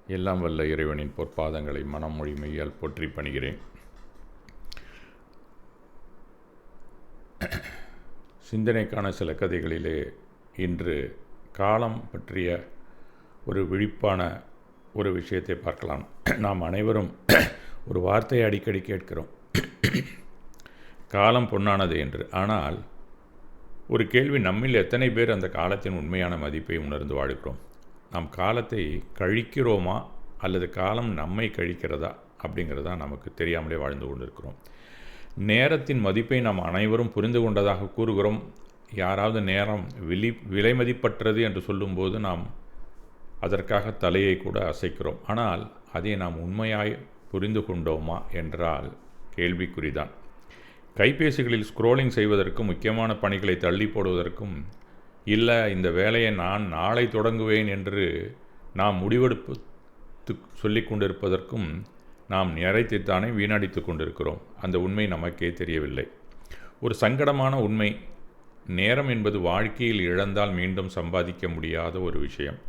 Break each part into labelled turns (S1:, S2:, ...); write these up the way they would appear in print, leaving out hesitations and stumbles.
S1: எல்லாம் வல்ல இறைவனின் பொற்பாதங்களை மனம் மொழி மெய்யால் போற்றி பணிகிறேன். சிந்தனைக்கான சில கதைகளிலே இன்று காலம் பற்றிய ஒரு விழிப்பான ஒரு விஷயத்தை பார்க்கலாம். நாம் அனைவரும் ஒரு வார்த்தையை அடிக்கடி கேட்கிறோம், காலம் பொன்னானது என்று. ஆனால் ஒரு கேள்வி, நம்மில் எத்தனை பேர் அந்த காலத்தின் உண்மையான மதிப்பை உணர்ந்து வாழ்கிறோம்? நாம் காலத்தை கழிக்கிறோமா அல்லது காலம் நம்மை கழிக்கிறதா அப்படிங்கிறதா நமக்கு தெரியாமலே வாழ்ந்து கொண்டிருக்கிறோம். நேரத்தின் மதிப்பை நாம் அனைவரும் புரிந்து கொண்டதாக கூறுகிறோம். யாராவது நேரம் விலை மதிப்பற்றது என்று சொல்லும்போது நாம் அதற்காக தலையை கூட அசைக்கிறோம். ஆனால் அதை நாம் உண்மையாய் புரிந்து கொண்டோமா என்றால் கேள்விக்குறிதான். கைபேசிகளில் ஸ்க்ரோலிங் செய்வதற்கும் முக்கியமான பணிகளை தள்ளி போடுவதற்கும், இல்லை இந்த வேலையை நான் நாளை தொடங்குவேன் என்று நாம் முடிவெடுப்பு சொல்லி கொண்டிருப்பதற்கும் நாம் நேரத்தைத்தானே வீணடித்து கொண்டிருக்கிறோம். அந்த உண்மை நமக்கே தெரியவில்லை. ஒரு சங்கடமான உண்மை, நேரம் என்பது வாழ்க்கையில் இழந்தால் மீண்டும் சம்பாதிக்க முடியாத ஒரு விஷயம்.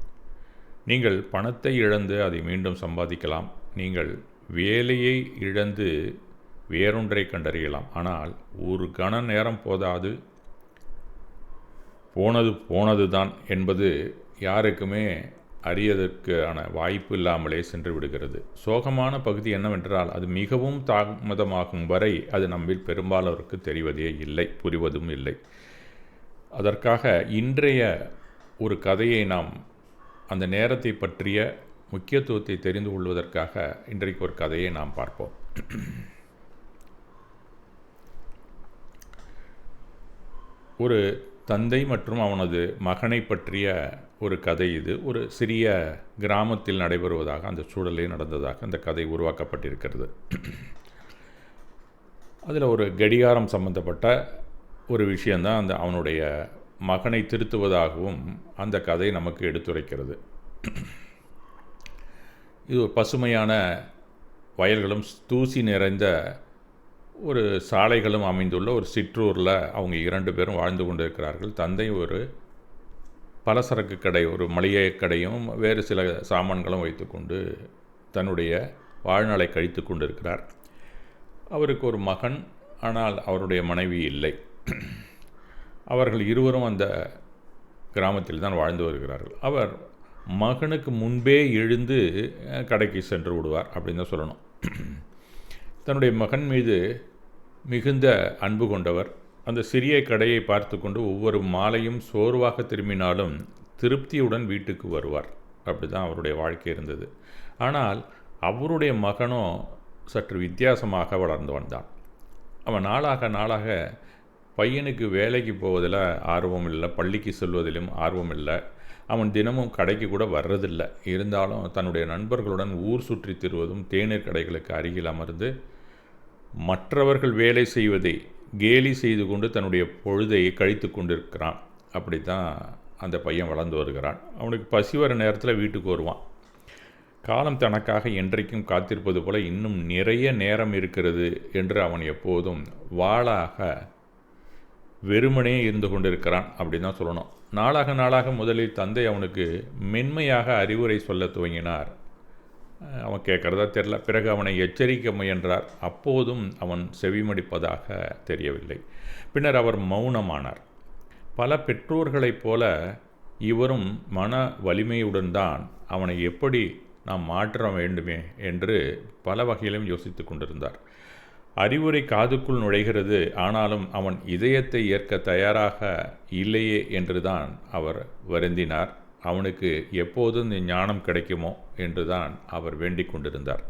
S1: நீங்கள் பணத்தை இழந்து அதை மீண்டும் சம்பாதிக்கலாம். நீங்கள் வேலையை இழந்து வேறொன்றை கண்டறியலாம். ஆனால் ஒரு கண நேரம் போதாது, போனது தான் என்பது யாருக்குமே அறியதற்கான வாய்ப்பு இல்லாமலே சென்று விடுகிறது. சோகமான பகுதி என்னவென்றால், அது மிகவும் தாமதமாகும் வரை அது நம்மில் பெரும்பாலோருக்கு தெரிவதே இல்லை, புரிவதும் இல்லை. அதற்காக இன்றைய ஒரு கதையை நாம் அந்த நேரத்தை பற்றிய முக்கியத்துவத்தை தெரிந்து கொள்வதற்காக இன்றைக்கு ஒரு கதையை நாம் பார்ப்போம். ஒரு தந்தை மற்றும் அவனது மகனை பற்றிய ஒரு கதை இது. ஒரு சிறிய கிராமத்தில் நடைபெறுவதாக, அந்த சூழலே நடந்ததாக அந்த கதை உருவாக்கப்பட்டிருக்கிறது. அதில் ஒரு கடிகாரம் சம்பந்தப்பட்ட ஒரு விஷயந்தான் அவனுடைய மகனை திருத்துவதாகவும் அந்த கதை நமக்கு எடுத்துரைக்கிறது. இது ஒரு பசுமையான வயல்களும் தூசி நிறைந்த ஒரு சாலைகளும் அமைந்துள்ள ஒரு சிற்றூரில் அவங்க 2 பேரும் வாழ்ந்து கொண்டிருக்கிறார்கள். தந்தை ஒரு பலசரக்கு கடை, ஒரு மளிகை கடையும் வேறு சில சாமான்களும் வைத்துக்கொண்டு தன்னுடைய வாழ்நாளை கழித்து கொண்டிருக்கிறார். அவருக்கு ஒரு மகன், ஆனால் அவருடைய மனைவி இல்லை. அவர்கள் இருவரும் அந்த கிராமத்தில் தான் வாழ்ந்து வருகிறார்கள். அவர் மகனுக்கு முன்பே எழுந்து கடைக்கு சென்று விடுவார் அப்படின்னு தான் சொல்லணும். தன்னுடைய மகன் மீது மிகுந்த அன்பு கொண்டவர். அந்த சிறிய கடையை பார்த்து கொண்டு ஒவ்வொரு மாலையும் சோர்வாக திரும்பினாலும் திருப்தியுடன் வீட்டுக்கு வருவார். அப்படி தான் அவருடைய வாழ்க்கை இருந்தது. ஆனால் அவருடைய மகனோ சற்று வித்தியாசமாக வளர்ந்து வந்தான். அவன் நாளாக பையனுக்கு வேலைக்கு போவதில் ஆர்வம் இல்லை, பள்ளிக்கு செல்வதிலும் ஆர்வம் இல்லை. அவன் தினமும் கடைக்கு கூட வர்றதில்லை. இருந்தாலும் தன்னுடைய நண்பர்களுடன் ஊர் சுற்றி திருவதும், தேநீர் கடைகளுக்கு அருகில் அமர்ந்து மற்றவர்கள் வேலை செய்வதை கேலி செய்து கொண்டு தன்னுடைய பொழுதை கழித்து கொண்டிருக்கிறான். அப்படி தான் அந்த பையன் வளர்ந்து வருகிறான். அவனுக்கு பசி வர நேரத்தில் வீட்டுக்கு வருவான். காலம் தனக்காக என்றைக்கும் காத்திருப்பது போல இன்னும் நிறைய நேரம் இருக்கிறது என்று அவன் எப்போதும் வாளாக வெறுமனே இருந்து கொண்டிருக்கிறான் அப்படி தான் சொல்லணும். நாளாக முதலில் தந்தை அவனுக்கு மென்மையாக அறிவுரை சொல்ல துவங்கினார். அவன் கேட்குறதா தெரில. பிறகு அவனை எச்சரிக்க முயன்றார். அப்போதும் அவன் செவிமடிப்பதாக தெரியவில்லை. பின்னர் அவர் மௌனமானார். பல பெற்றோர்களைப் போல இவரும் மன வலிமையுடன் தான் அவனை எப்படி நாம் மாற்ற வேண்டுமே என்று பல வகையிலும் யோசித்து கொண்டிருந்தார். அறிவுரை காதுக்குள் நுழைகிறது. ஆனாலும் அவன் இதயத்தை ஏற்க தயாராக இல்லையே என்றுதான் அவர் வருந்தினார். அவனுக்கு எப்போதும் ஞானம் கிடைக்குமோ என்றுதான் அவர் வேண்டிக் கொண்டிருந்தார்.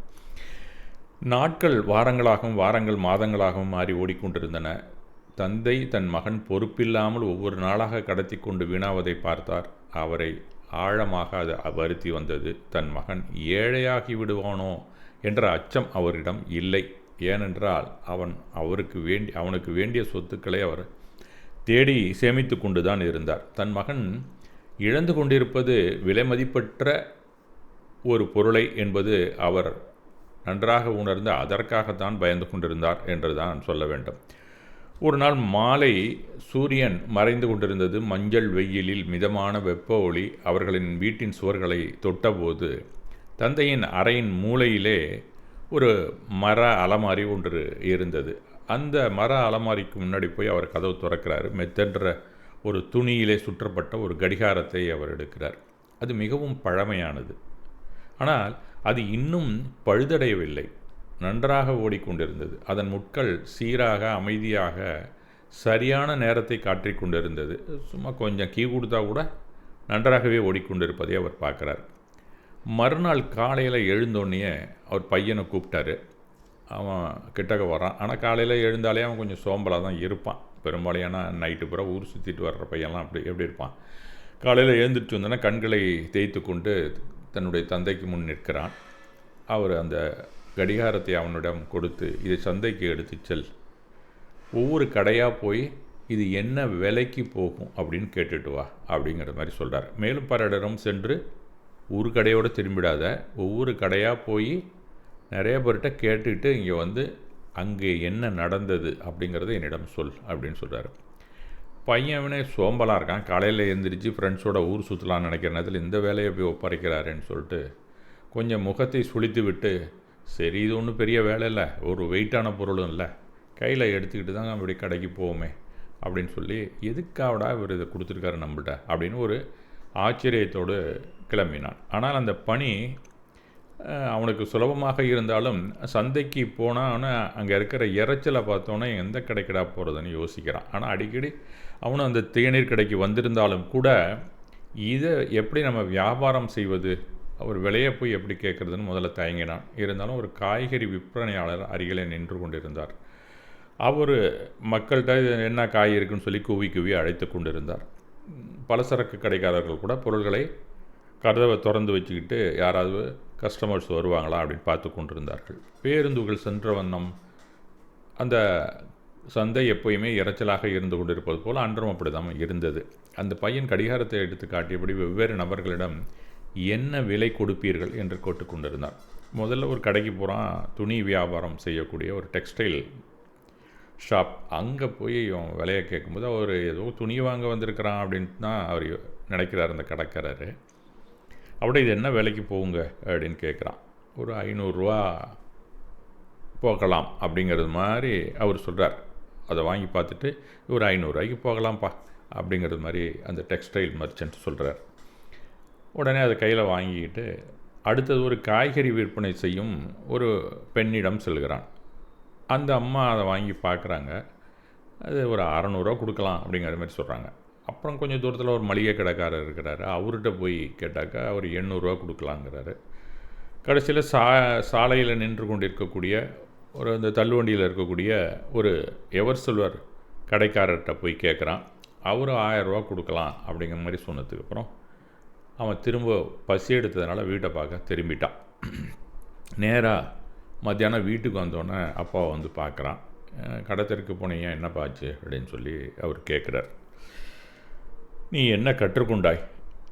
S1: நாட்கள் வாரங்களாகவும் வாரங்கள் மாதங்களாகவும் மாறி ஓடிக்கொண்டிருந்தன. தந்தை தன் மகன் பொறுப்பில்லாமல் ஒவ்வொரு நாளாக கடத்தி கொண்டு வீணாவதை பார்த்தார். அவரை ஆழமாக அது வருத்தி வந்தது. தன் மகன் ஏழையாகி விடுவானோ என்ற அச்சம் அவரிடம் இல்லை. ஏனென்றால் அவனுக்கு வேண்டிய சொத்துக்களை அவர் தேடி சேமித்து கொண்டு தான் இருந்தார். தன் மகன் இழந்து கொண்டிருப்பது விலை மதிப்பற்ற ஒரு பொருளை என்பது அவர் நன்றாக உணர்ந்து அதற்காகத்தான் பயந்து கொண்டிருந்தார் என்று தான் சொல்ல வேண்டும். ஒரு நாள் மாலை சூரியன் மறைந்து கொண்டிருந்தது. மஞ்சள் வெயிலில் மிதமான வெப்ப ஒளி அவர்களின் வீட்டின் சுவர்களை தொட்டபோது தந்தையின் அறையின் மூலையிலே ஒரு மர அலமாரி ஒன்று இருந்தது. அந்த மர அலமாரிக்கு முன்னாடி போய் அவர் கதவு திறக்கிறாரு. மெத்தென்ற ஒரு துணியிலே சுற்றப்பட்ட ஒரு கடிகாரத்தை அவர் எடுக்கிறார். அது மிகவும் பழமையானது. ஆனால் அது இன்னும் பழுதடையவில்லை. நன்றாக ஓடிக்கொண்டிருந்தது. அதன் முட்கள் சீராக அமைதியாக சரியான நேரத்தை காட்டிக் கொண்டிருந்தது. சும்மா கொஞ்சம் கீ கொடுத்தா கூட நன்றாகவே ஓடிக்கொண்டிருப்பதை அவர் பார்க்குறார். மறுநாள் காலையில் எழுந்தோடனே அவர் பையனை கூப்பிட்டாரு. அவன் கிட்டக்க வரான். ஆனால் காலையில் எழுந்தாலே அவன் கொஞ்சம் சோம்பலாக தான் இருப்பான். பெரும்பாலும் ஏன்னா நைட்டு பூரா ஊர் சுற்றிட்டு வர்ற பையன்லாம் எப்படி இருப்பான். காலையில் எழுந்துட்டு வந்தோன்னா கண்களை தேய்த்து கொண்டு தன்னுடைய தந்தைக்கு முன் நிற்கிறான். அவர் அந்த கடிகாரத்தை அவனிடம் கொடுத்து, இதை சந்தைக்கு எடுத்து செல், ஒவ்வொரு கடையாக போய் இது என்ன விலைக்கு போகும் அப்படின்னு கேட்டுட்டு வா அப்படிங்கிற மாதிரி சொல்கிறார். மேலும் பல இடம் சென்று ஒரு கடையோடு திரும்பிடாத, ஒவ்வொரு கடையாக போய் நிறைய பேர்கிட்ட கேட்டுக்கிட்டு இங்கே வந்து அங்கே என்ன நடந்தது அப்படிங்கிறத என்னிடம் சொல் அப்படின்னு சொல்கிறார். பையனே சோம்பலாக இருக்கான். காலையில் எழுந்திரிச்சு ஃப்ரெண்ட்ஸோட ஊர் சுற்றலான்னு நினைக்கிற நேரத்தில் இந்த வேலையை போய் ஒப்படைக்கிறாருன்னு சொல்லிட்டு கொஞ்சம் முகத்தை சுளித்து விட்டு, சரி இது ஒன்றும் பெரிய வேலை இல்லை, ஒரு வெயிட்டான பொருளும் இல்லை, கையில் எடுத்துக்கிட்டு தான் அப்படி கடைக்கு போவோமே அப்படின்னு சொல்லி, எதுக்காவடா இவர் இதை கொடுத்துருக்காரு நம்மள்கிட்ட அப்படின்னு ஒரு ஆச்சரியத்தோடு கிளம்பினான். ஆனால் அந்த பணி அவனுக்கு சுலபமாக இருந்தாலும் சந்தைக்கு போனால் அங்கே இருக்கிற இறைச்சலை பார்த்தோன்னே எந்த கடைக்கடா போகிறதுன்னு யோசிக்கிறான். ஆனால் அடிக்கடி அவனும் அந்த தேநீர் கடைக்கு வந்திருந்தாலும் கூட இதை எப்படி நம்ம வியாபாரம் செய்வது, அவர் விலையை போய் எப்படி கேட்குறதுன்னு முதல்ல தயங்கினான். இருந்தாலும் ஒரு காய்கறி விற்பனையாளர் அருகிலே நின்று கொண்டிருந்தார். அவர் மக்கள்கிட்ட என்ன காய் இருக்குன்னு சொல்லி குவி அழைத்து கொண்டிருந்தார். பலசரக்கு கடைக்காரர்கள் கூட பொருள்களை கதவை திறந்து வச்சுக்கிட்டு யாராவது கஸ்டமர்ஸ் வருவாங்களா அப்படின்னு பார்த்து கொண்டிருந்தார்கள். பேருந்துகள் சென்ற வண்ணம் அந்த சந்தை எப்போயுமே இறைச்சலாக இருந்து கொண்டிருப்பது போல் அன்றும் அப்படி தான் இருந்தது. அந்த பையன் கடிகாரத்தை எடுத்து காட்டியபடி வெவ்வேறு நபர்களிடம் என்ன விலை கொடுப்பீர்கள் என்று கேட்டுக்கொண்டிருந்தார். முதல்ல ஒரு கடைக்கு போகிறான், துணி வியாபாரம் செய்யக்கூடிய ஒரு டெக்ஸ்டைல் ஷாப். அங்கே போய் அவன் விலையை கேட்கும்போது அவர் ஏதோ துணி வாங்க வந்திருக்கிறான் அப்படின்ட்டு தான் அவர் நினைக்கிறார் அந்த கடைக்காரர். அப்படியே இது என்ன விலைக்கு போகுங்க அப்படின்னு கேட்குறான். ஒரு 500 போகலாம் அப்படிங்கிறது மாதிரி அவர் சொல்கிறார். அதை வாங்கி பார்த்துட்டு ஒரு 500 போகலாம்ப்பா அப்படிங்கிறது மாதிரி அந்த டெக்ஸ்டைல் மர்ச்சன்ட் சொல்கிறார். உடனே அதை கையில் வாங்கிக்கிட்டு அடுத்தது ஒரு காய்கறி விற்பனை செய்யும் ஒரு பெண்ணிடம் செல்கிறான். அந்த அம்மா அதை வாங்கி பார்க்குறாங்க. அது ஒரு 600 கொடுக்கலாம் அப்படிங்கிற மாதிரி சொல்கிறாங்க. அப்புறம் கொஞ்சம் தூரத்தில் ஒரு மளிகை கடைக்காரர் இருக்கிறாரு. அவர்கிட்ட போய் கேட்டாக்கா அவர் 800 கொடுக்கலாங்கிறாரு. கடைசியில் சாலையில் நின்று கொண்டிருக்கக்கூடிய ஒரு அந்த தள்ளுவண்டியில் இருக்கக்கூடிய ஒரு எவர் சில்வர் கடைக்காரர்கிட்ட போய் கேட்குறான். அவர் 1000 கொடுக்கலாம் அப்படிங்கிற மாதிரி சொன்னதுக்கப்புறம் அவன் திரும்ப பசி எடுத்ததுனால வீட்டை பார்க்க திரும்பிட்டான். நேராக மத்தியானம் வீட்டுக்கு வந்தோடனே அப்பாவை வந்து பார்க்குறான். கடத்திற்கு போனீங்க, என்னப்பா ஆச்சு அப்படின்னு சொல்லி அவர் கேட்குறார். நீ என்ன கற்றுக்கொண்டாய்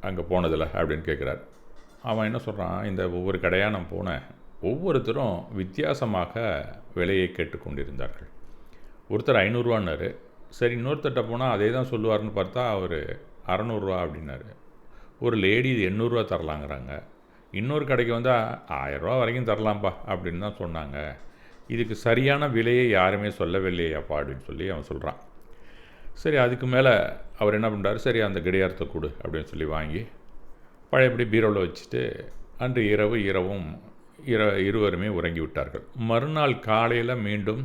S1: அங்கே போனதில் அப்படின்னு கேட்குறார். அவன் என்ன சொல்கிறான், இந்த ஒவ்வொரு கடையாக நான் போனேன், ஒவ்வொருத்தரும் வித்தியாசமாக விலையை கேட்டுக்கொண்டிருந்தார்கள். ஒருத்தர் 500 சரி, இன்னொருத்தட்ட போனால் அதே தான் சொல்லுவார்னு பார்த்தா அவர் 600 அப்படின்னாரு. ஒரு லேடி இது 800 தரலாங்கிறாங்க. இன்னொரு கடைக்கு வந்தால் 1000 வரைக்கும் தரலாம்ப்பா அப்படின்னு தான் சொன்னாங்க. இதுக்கு சரியான விலையை யாருமே சொல்லவில்லையாப்பா அப்படின்னு சொல்லி அவன் சொல்கிறான். சரி, அதுக்கு மேலே அவர் என்ன பண்ணுறாரு, சரி அந்த கடிகாரத்தை கொடு அப்படின்னு சொல்லி வாங்கி பழையபடி பீரோவில் வச்சுட்டு அன்று இரவும் இருவருமே உறங்கி விட்டார்கள். மறுநாள் காலையில் மீண்டும்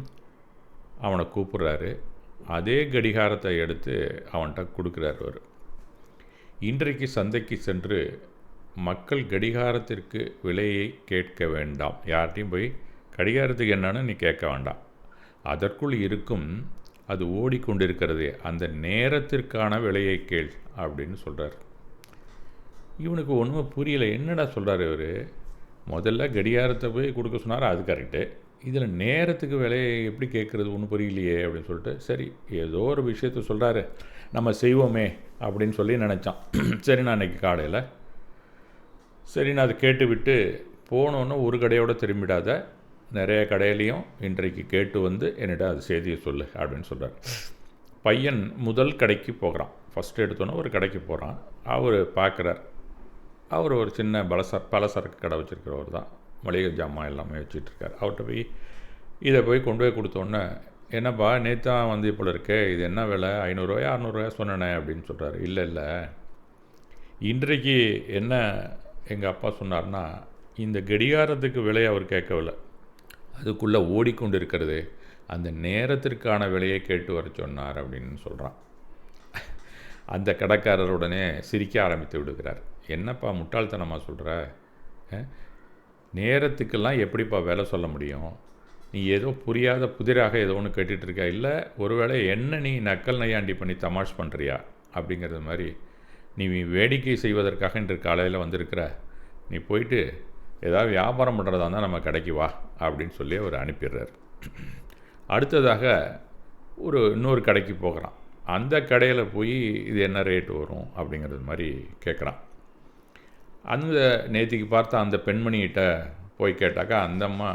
S1: அவனை கூப்பிட்றாரு. அதே கடிகாரத்தை எடுத்து அவன்கிட்ட கொடுக்குறாரு. அவர் இன்றைக்கு சந்தைக்கு சென்று மக்கள் கடிகாரத்திற்கு விலையை கேட்க வேண்டாம், யார்கிட்டையும் போய் கடிகாரத்துக்கு என்னன்னு நீ கேட்க வேண்டாம், அதற்குள் இருக்கும் அது ஓடிக்கொண்டிருக்கிறதே அந்த நேரத்திற்கான விலையை கேள் அப்படின்னு சொல்கிறார். இவனுக்கு ஒன்றுமே புரியலை, என்னடா சொல்கிறார் இவர். முதல்ல கடிகாரத்தை போய் கொடுக்க சொன்னார், அது கரெக்டு, இதில் நேரத்துக்கு விலையை எப்படி கேட்குறது ஒன்றும் புரியலையே அப்படின்னு சொல்லிட்டு, சரி ஏதோ ஒரு விஷயத்த சொல்கிறாரு, நம்ம செய்வோமே அப்படின்னு சொல்லி நினச்சான். சரி, நான் அன்றைக்கி காலையில் சரி நான் அதை கேட்டுவிட்டு போனோன்னு ஒரு கடையோடு திரும்பிடாத, நிறைய கடையிலையும் இன்றைக்கு கேட்டு வந்து என்னிடம் அது செய்தியை சொல்லு அப்படின்னு சொல்கிறார். பையன் முதல் கடைக்கு போகிறான். ஃபஸ்ட்டு எடுத்தோன்னே ஒரு கடைக்கு போகிறான். அவர் பார்க்குறார், அவர் ஒரு சின்ன பலசரக்கு கடை வச்சுருக்கிறவர் தான், மளிகை ஜாமான் எல்லாமே வச்சிட்ருக்கார். அவர்கிட்ட போய் இதை கொண்டு போய் கொடுத்தோன்னே, என்னப்பா நேற்று தான் வந்து போல இருக்கே, இது என்ன விலை, 500 600 சொன்னேனே அப்படின்னு சொல்கிறார். இல்லை இல்லை, இன்றைக்கு என்ன எங்கள் அப்பா சொன்னார்னா, இந்த கடிகாரத்துக்கு விலை அவர் கேட்கவில்லை, அதுக்குள்ளே ஓடிக்கொண்டு இருக்கிறது அந்த நேரத்திற்கான விலையை கேட்டு வர சொன்னார் அப்படின்னு சொல்கிறான். அந்த கடைக்காரருடனே சிரிக்க ஆரம்பித்து விடுகிறார். என்னப்பா முட்டாள்தனமாக சொல்கிற, நேரத்துக்கெல்லாம் எப்படிப்பா விலை சொல்ல முடியும், நீ ஏதோ புரியாத புதிராக ஏதோ ஒன்று கேட்டுட்ருக்கா, இல்லை ஒருவேளை என்ன நீ நக்கல் நையாண்டி பண்ணி தமாஷ் பண்ணுறியா அப்படிங்கிறது மாதிரி, நீ வேடிக்கை செய்வதற்காக இன்று காலையில் வந்திருக்கிற, நீ போயிட்டு ஏதாவது வியாபாரம் பண்ணுறதா இருந்தால் நம்ம கடைக்கு வா அப்படின்னு சொல்லி அவர் அனுப்பிடுறார். அடுத்ததாக இன்னொரு கடைக்கு போகிறான். அந்த கடையில் போய் இது என்ன ரேட்டு வரும் அப்படிங்கிறது மாதிரி கேட்குறான். அந்த நேற்றுக்கு பார்த்த அந்த பெண்மணிகிட்ட போய் கேட்டாக்கா அந்த அம்மா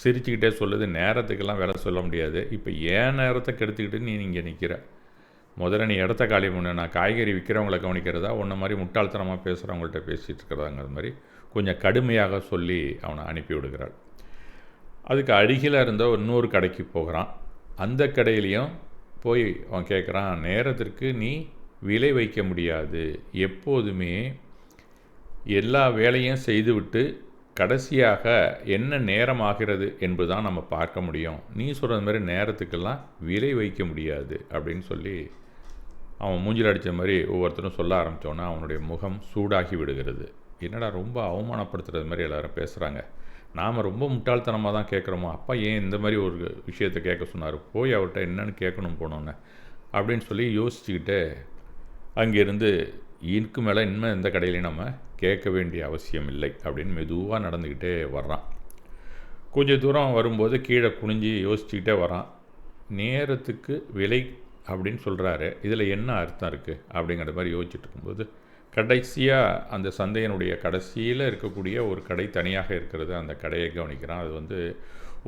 S1: சிரிச்சுக்கிட்டே சொல்லுது, நேரத்துக்கெல்லாம் வேலை சொல்ல முடியாது, இப்போ ஏன் நேரத்தை கெடுத்துக்கிட்டு நீ இங்கே நிற்கிற, முதல்ல நீ இடத்த காலி பண்ணு, நான் காய்கறி விற்கிறவங்களை கவனிக்கிறதா உன்ன மாதிரி முட்டாள்தனமாக பேசுகிறவங்கள்ட்ட பேசிகிட்டு இருக்கிறதாங்கிற மாதிரி கொஞ்சம் கடுமையாக சொல்லி அவனை அனுப்பி விடுகிறாள். அதுக்கு அருகில் இருந்த இன்னொரு கடைக்கு போகிறான். அந்த கடையிலையும் போய் அவன் கேட்குறான், நேரத்திற்கு நீ விலை வைக்க முடியாது, எப்போதுமே எல்லா வேலையும் செய்துவிட்டு கடைசியாக என்ன நேரம் ஆகிறது என்பது தான் நம்ம பார்க்க முடியும், நீ சொல்கிற மாதிரி நேரத்துக்கெல்லாம் விலை வைக்க முடியாது அப்படின்னு சொல்லி அவன் மூஞ்சில் அடித்த மாதிரி ஒவ்வொருத்தரும் சொல்ல ஆரம்பித்தோன்னா அவனுடைய முகம் சூடாகி விடுகிறது. என்னடா ரொம்ப அவமானப்படுத்துகிறது மாதிரி எல்லோரும் பேசுகிறாங்க, நாம் ரொம்ப முட்டாள்தனமாக தான் கேட்குறோமோ, அப்பா ஏன் இந்த மாதிரி ஒரு விஷயத்தை கேட்க சொன்னார், போய் அவர்கிட்ட என்னென்னு கேட்கணும் போனோன்னு அப்படின்னு சொல்லி யோசிச்சுக்கிட்டு அங்கேருந்து இதுக்கு மேலே இனிமேல் எந்த கடையிலையும் நம்ம கேட்க வேண்டிய அவசியம் இல்லை அப்படின்னு மெதுவாக நடந்துக்கிட்டே வர்றான். கொஞ்சம் தூரம் வரும்போது கீழே குனிஞ்சி யோசிச்சுக்கிட்டே வரான். நேரத்துக்கு விலை அப்படின்னு சொல்கிறாரு, இதில் என்ன அர்த்தம் இருக்குது அப்படிங்கிற மாதிரி யோசிச்சுட்டு இருக்கும்போது கடைசியாக அந்த சந்தையினுடைய கடைசியில் இருக்கக்கூடிய ஒரு கடை தனியாக இருக்கிறது. அந்த கடையை கவனிக்கிறான். அது வந்து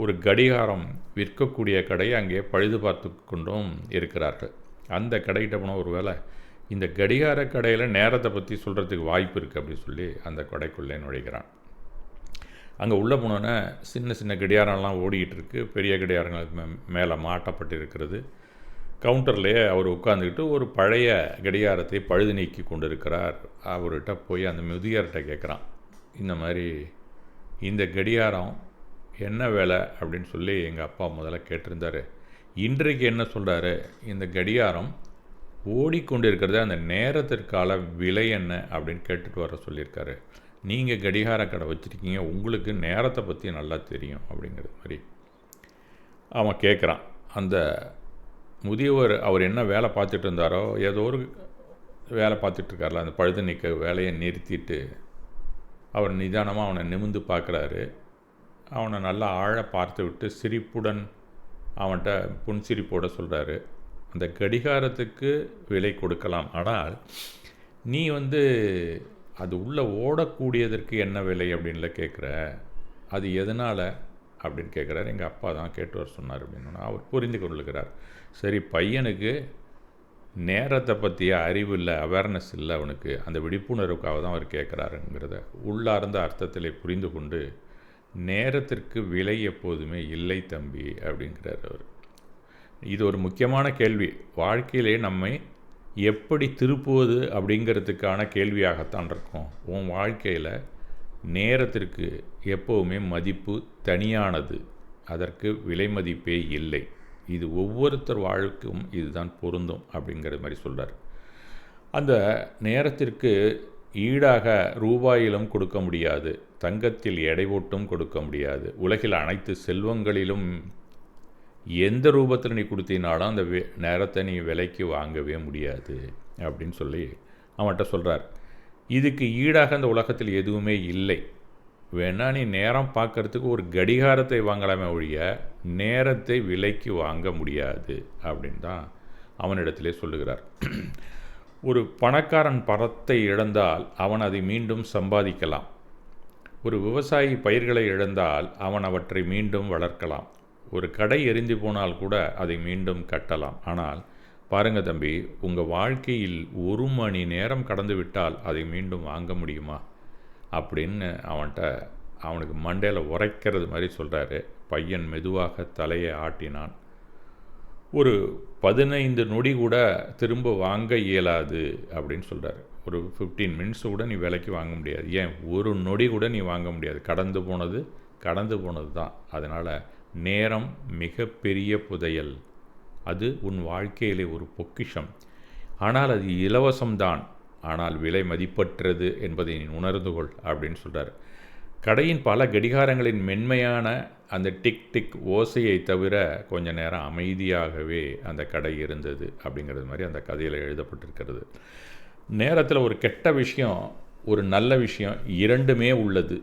S1: ஒரு கடிகாரம் விற்கக்கூடிய கடை, அங்கே பழுது பார்த்து கொண்டும் இருக்கிறார்கள். அந்த கடைகிட்ட போனால் ஒரு வேளை இந்த கடிகார கடையில் நேரத்தை பற்றி சொல்கிறதுக்கு வாய்ப்பு இருக்குது அப்படின்னு சொல்லி அந்த கடைக்குள்ளே நுழைகிறான். அங்கே உள்ளே போனோன்னே சின்ன சின்ன கடிகாரம்லாம் ஓடிக்கிட்டு இருக்குது, பெரிய கடிகாரங்களுக்கு மேலே மாட்டப்பட்டு இருக்கிறது. கவுண்டர்லேயே அவர் உட்காந்துக்கிட்டு ஒரு பழைய கடிகாரத்தை பழுது நீக்கி கொண்டு இருக்கிறார். அவர்கிட்ட போய் அந்த முதியர்கிட்ட கேட்குறான், இந்த மாதிரி இந்த கடிகாரம் என்ன வேலை அப்படின்னு சொல்லி எங்கள் அப்பா முதல்ல கேட்டிருந்தார், இன்றைக்கு என்ன சொல்கிறாரு, இந்த கடிகாரம் ஓடிக்கொண்டு இருக்கிறது அந்த நேரத்திற்கால விலை என்ன அப்படின்னு கேட்டுட்டு வர சொல்லியிருக்காரு, நீங்கள் கடிகார கடை வச்சுருக்கீங்க, உங்களுக்கு நேரத்தை பற்றி நல்லா தெரியும் அப்படிங்கிறது மாதிரி அவன் கேட்குறான். அந்த முதியவர் அவர் என்ன வேலை பார்த்துட்டு இருந்தாரோ, ஏதோ ஒரு வேலை பார்த்துட்ருக்கார்ல, அந்த பழுது நீக்க வேலையை நிறுத்திட்டு அவர் நிதானமாக அவனை நிமிர்ந்து பார்க்குறாரு. அவனை நல்லா ஆழ பார்த்து விட்டு சிரிப்புடன் அவன்கிட்ட புன்சிரிப்போடு சொல்கிறாரு, அந்த கடிகாரத்துக்கு விலை கொடுக்கலாம், ஆனால் நீ வந்து அது உள்ளே ஓடக்கூடியதற்கு என்ன விலை அப்படின்ல கேட்குற, அது எதனால் அப்படின்னு கேட்குறாரு. எங்கள் அப்பா தான் கேட்டு வர சொன்னார் அப்படின்னு அவர் புரிந்து கொள்ளுகிறார். சரி, பையனுக்கு நேரத்தை பற்றிய அறிவு இல்லை, அவேர்னஸ் இல்லை, அவனுக்கு அந்த விழிப்புணர்வுக்காக தான் அவர் கேட்குறாருங்கிறத உள்ளார்ந்த அர்த்தத்தில் புரிந்து கொண்டு, நேரத்திற்கு விலை எப்போதுமே இல்லை தம்பி அப்படிங்கிறார் அவர். இது ஒரு முக்கியமான கேள்வி, வாழ்க்கையிலே நம்மை எப்படி திருப்புவது அப்படிங்கிறதுக்கான கேள்வியாகத்தான் இருக்கும். உன் வாழ்க்கையில் நேரத்திற்கு எப்போவுமே மதிப்பு தனியானது, அதற்கு விலை மதிப்பே இல்லை, இது ஒவ்வொருத்தர் வாழ்க்கும் இதுதான் பொருந்தும் அப்படிங்கிற மாதிரி சொல்கிறார். அந்த நேரத்திற்கு ஈடாக ரூபாயிலும் கொடுக்க முடியாது, தங்கத்தில் எடை போட்டும் கொடுக்க முடியாது, உலகில் அனைத்து செல்வங்களிலும் எந்த ரூபத்தில் நீ கொடுத்தினாலும் அந்த நேரத்தை நீ விலைக்கு வாங்கவே முடியாது அப்படின்னு சொல்லி அவன்கிட்ட சொல்கிறார். இதுக்கு ஈடாக அந்த உலகத்தில் எதுவுமே இல்லை, வேணா நீ நேரம் பார்க்கறதுக்கு ஒரு கடிகாரத்தை வாங்கலாமே ஒழிய நேரத்தை விலைக்கு வாங்க முடியாது அப்படின்னு தான் அவனிடத்திலே சொல்லுகிறார். ஒரு பணக்காரன் பணத்தை இழந்தால் அவன் அதை மீண்டும் சம்பாதிக்கலாம், ஒரு விவசாயி பயிர்களை இழந்தால் அவன் அவற்றை மீண்டும் வளர்க்கலாம், ஒரு கடை எரிந்து போனால் கூட அதை மீண்டும் கட்டலாம். ஆனால் பாருங்க தம்பி, உங்கள் வாழ்க்கையில் 1 மணி நேரம் கடந்து விட்டால் அதை மீண்டும் வாங்க முடியுமா? அப்படின்னு அவனுக்கு மண்டையில் உரைக்கிறது மாதிரி சொல்கிறாரு. பையன் மெதுவாக தலையை ஆட்டினான். ஒரு 15 நொடி கூட திரும்ப வாங்க இயலாது அப்படின்னு சொல்கிறாரு. ஒரு 15 மினிட்ஸ் கூட நீ விலைக்கு வாங்க முடியாது. ஏன், ஒரு நொடி கூட நீ வாங்க முடியாது. கடந்து போனது தான். அதனால் நேரம் மிகப்பெரிய புதையல். அது உன் வாழ்க்கையிலே ஒரு பொக்கிஷம். ஆனால் அது இலவசம்தான். ஆனால் விலை மதிப்பற்றது என்பதை நீ உணர்ந்து கொள் அப்படின்னு சொல்கிறார். கடையின் பல கடிகாரங்களின் மென்மையான அந்த டிக் டிக் ஓசையை தவிர கொஞ்ச நேரம் அமைதியாகவே அந்த கடை இருந்தது அப்படிங்கிறது மாதிரி அந்த கதையில் எழுதப்பட்டிருக்கிறது. நேரத்தில் ஒரு கெட்ட விஷயம், ஒரு நல்ல விஷயம் இரண்டுமே உள்ளது.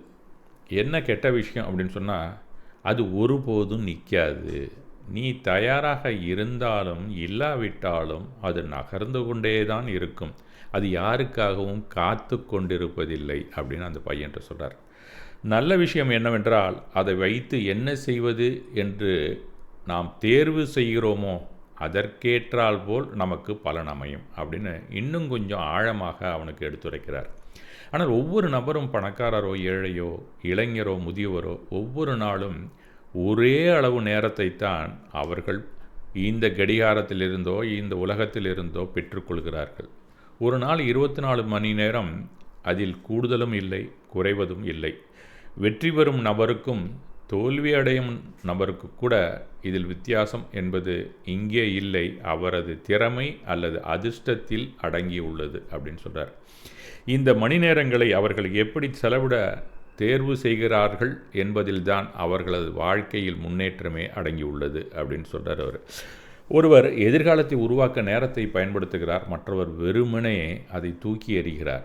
S1: என்ன கெட்ட விஷயம் அப்படின்னு சொன்னால், அது ஒருபோதும் நிற்காது. நீ தயாராக இருந்தாலும் இல்லாவிட்டாலும் அது நகர்ந்து கொண்டே தான் இருக்கும். அது யாருக்காகவும் காத்து கொண்டிருப்பதில்லை அப்படின்னு அந்த பையன்கிட்ட சொல்கிறார். நல்ல விஷயம் என்னவென்றால், அதை வைத்து என்ன செய்வது என்று நாம் தேர்வு செய்கிறோமோ அதற்கேற்றால் போல் நமக்கு பலன் அமையும் அப்படின்னு இன்னும் கொஞ்சம் ஆழமாக அவனுக்கு எடுத்துரைக்கிறார். ஆனால் ஒவ்வொரு நபரும், பணக்காரரோ ஏழையோ இளைஞரோ முதியவரோ, ஒவ்வொரு நாளும் ஒரே அளவு நேரத்தை தான் அவர்கள் இந்த கடிகாரத்திலிருந்தோ இந்த உலகத்திலிருந்தோ பெற்றுக்கொள்கிறார்கள். ஒரு நாள் 24 மணி நேரம். அதில் கூடுதலும் இல்லை, குறைவதும் இல்லை. வெற்றி பெறும் நபருக்கும் தோல்வி அடையும் நபருக்கு கூட இதில் வித்தியாசம் என்பது இங்கே இல்லை. அவரது திறமை அல்லது அதிர்ஷ்டத்தில் அடங்கியுள்ளது அப்படின்னு சொல்கிறார். இந்த மணி நேரங்களை அவர்கள் எப்படி செலவிட தேர்வு செய்கிறார்கள் என்பதில்தான் அவர்களது வாழ்க்கையில் முன்னேற்றமே அடங்கியுள்ளது அப்படின்னு சொல்கிறார் அவர். ஒருவர் எதிர்காலத்தை உருவாக்க நேரத்தை பயன்படுத்துகிறார், மற்றவர் வெறுமனே அதை தூக்கி எறிகிறார்.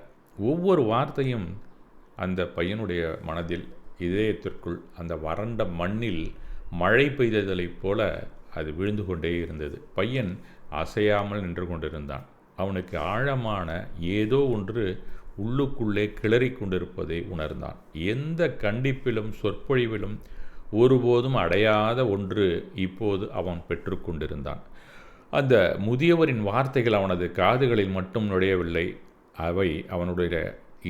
S1: ஒவ்வொரு வார்த்தையும் அந்த பையனுடைய மனதில், இதயத்திற்குள், அந்த வறண்ட மண்ணில் மழை பெய்ததைப் போல அது விழுந்து கொண்டே இருந்தது. பையன் அசையாமல் நின்று கொண்டிருந்தான். அவனுக்கு ஆழமான ஏதோ ஒன்று உள்ளுக்குள்ளே கிளறி கொண்டிருப்பதை உணர்ந்தான். எந்த கண்டிப்பிலும் சொற்பொழிவிலும் ஒருபோதும் அடையாத ஒன்று இப்போது அவன் பெற்றுக்கொண்டிருந்தான். அந்த முதியவரின் வார்த்தைகள் அவனது காதுகளில் மட்டும் நுழையவில்லை, அவை அவனுடைய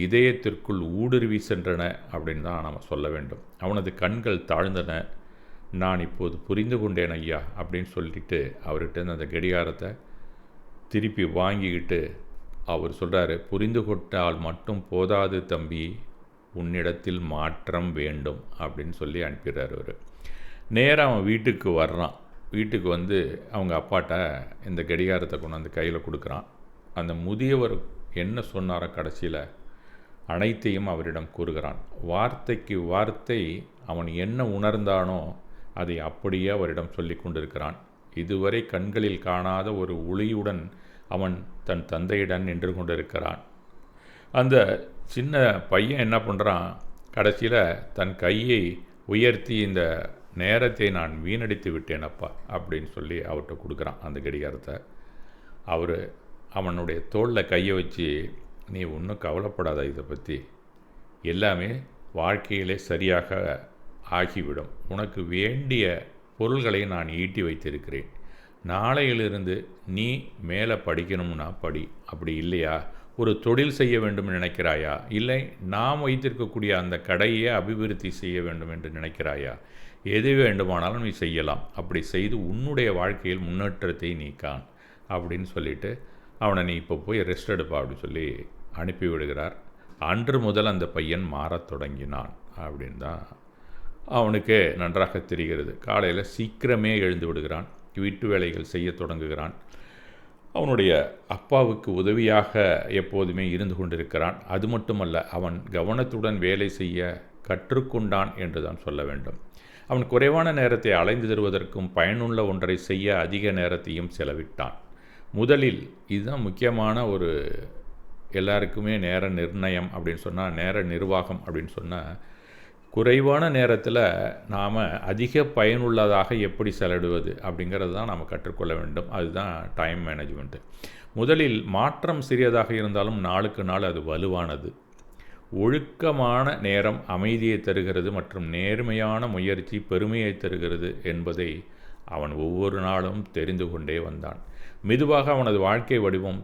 S1: இதயத்திற்குள் ஊடுருவி சென்றன அப்படின்னு தான் நாம் சொல்ல வேண்டும். அவனது கண்கள் தாழ்ந்தன. நான் இப்போது புரிந்து கொண்டேன் ஐயா அப்படின்னு சொல்லிட்டு அவர்கிட்ட அந்த கடிகாரத்தை திருப்பி வாங்கிக்கிட்டு அவர் சொல்கிறாரு, புரிந்து கொண்டால் மட்டும் போதாது தம்பி, உன்னிடத்தில் மாற்றம் வேண்டும் அப்படின்னு சொல்லி அனுப்பிடுறார் அவர். நேராக அவன் வீட்டுக்கு வர்றான். வீட்டுக்கு வந்து அவங்க அப்பாட்ட இந்த கடிகாரத்தை கொண்டாந்து கையில் கொடுக்குறான். அந்த முதியவர் என்ன சொன்னாரோ கடைசியில் அனைத்தையும் அவரிடம் கூறுகிறான். வார்த்தைக்கு வார்த்தை அவன் என்ன உணர்ந்தானோ அதை அப்படியே அவரிடம் சொல்லி கொண்டிருக்கிறான். இதுவரை கண்களில் காணாத ஒரு ஒளியுடன் அவன் தன் தந்தையிடம் நின்று கொண்டிருக்கிறான். அந்த சின்ன பையன் என்ன பண்ணுறான், கடைசியில் தன் கையை உயர்த்தி, இந்த நேரத்தை நான் வீணடித்து விட்டேனப்பா அப்படின்னு சொல்லி அவர்கிட்ட கொடுக்குறான் அந்த கடிகாரத்தை. அவர் அவனுடைய தோளில் கையை வச்சு, நீ ஒன்றும் கவலைப்படாத, இதை பற்றி எல்லாமே வாழ்க்கையிலே சரியாக ஆகிவிடும். உனக்கு வேண்டிய பொருள்களை நான் ஈட்டி வைத்திருக்கிறேன். நாளையிலிருந்து நீ மேலே படிக்கணும்னா படி. அப்படி இல்லையா, ஒரு தொழில் செய்ய வேண்டும் நினைக்கிறாயா, இல்லை நாம் வைத்திருக்கக்கூடிய அந்த கடையை அபிவிருத்தி செய்ய வேண்டும் என்று நினைக்கிறாயா, எது வேண்டுமானாலும் நீ செய்யலாம். அப்படி செய்து உன்னுடைய வாழ்க்கையில் முன்னேற்றத்தை நீ காண் அப்படின்னு சொல்லிவிட்டு அவனை, நீ இப்போ போய் ரெஸ்ட் எடுப்பா அப்படின்னு சொல்லி அனுப்பிவிடுகிறார். அன்று முதல் அந்த பையன் மாறத் தொடங்கினான் அப்படின்னு தான் அவனுக்கு நன்றாக தெரிகிறது. காலையில் சீக்கிரமே எழுந்து விடுகிறான். வீட்டு வேலைகள் செய்ய தொடங்குகிறான். அவனுடைய அப்பாவுக்கு உதவியாக எப்போதுமே இருந்து கொண்டிருக்கிறான். அது மட்டுமல்ல, அவன் கவனத்துடன் வேலை செய்ய கற்றுக்கொண்டான் என்று தான் சொல்ல வேண்டும். அவன் குறைவான நேரத்தை அலைந்து தருவதற்கும் பயனுள்ள ஒன்றை செய்ய அதிக நேரத்தையும் செலவிட்டான். முதலில் இதுதான் முக்கியமான ஒரு, எல்லாருக்குமே நேர நிர்ணயம் அப்படின்னு சொன்னால், நேர நிர்வாகம் அப்படின்னு சொன்னால், குறைவான நேரத்தில் நாம் அதிக பயனுள்ளதாக எப்படி செலவிடுவது அப்படிங்கிறது தான் நாம் கற்றுக்கொள்ள வேண்டும். அதுதான் டைம் மேனேஜ்மெண்ட்டு. முதலில் மாற்றம் சிறியதாக இருந்தாலும் நாளுக்கு நாள் அது வலுவானது. ஒழுக்கமான நேரம் அமைதியை தருகிறது மற்றும் நேர்மையான முயற்சி பெருமையை தருகிறது என்பதை அவன் ஒவ்வொரு நாளும் தெரிந்து கொண்டே வந்தான். மெதுவாக அவனது வாழ்க்கை வடிவம்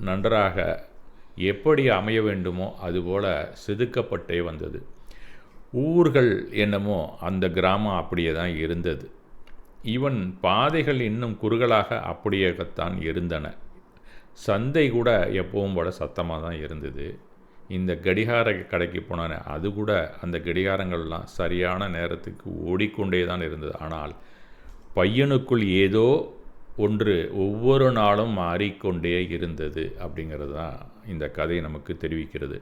S1: நன்றாக எப்படி அமைய வேண்டுமோ அதுபோல் செதுக்கப்பட்டே வந்தது. ஊர்கள் என்னமோ அந்த கிராமம் அப்படியே தான் இருந்தது. ஈவன் பாதைகள் இன்னும் குறுகலாக அப்படியேத்தான் இருந்தன. சந்தை கூட எப்பவும் போல சத்தமாக தான் இருந்தது. இந்த கடிகார கடைக்கு போனானே அது கூட அந்த கடிகாரங்கள்லாம் சரியான நேரத்துக்கு ஓடிக்கொண்டே தான் இருந்தது. ஆனால் பையனுக்குள் ஏதோ ஒன்று ஒவ்வொரு நாளும் மாறிக்கொண்டே இருந்தது அப்படிங்கிறது தான் இந்த கதை நமக்கு தெரிவிக்கிறது.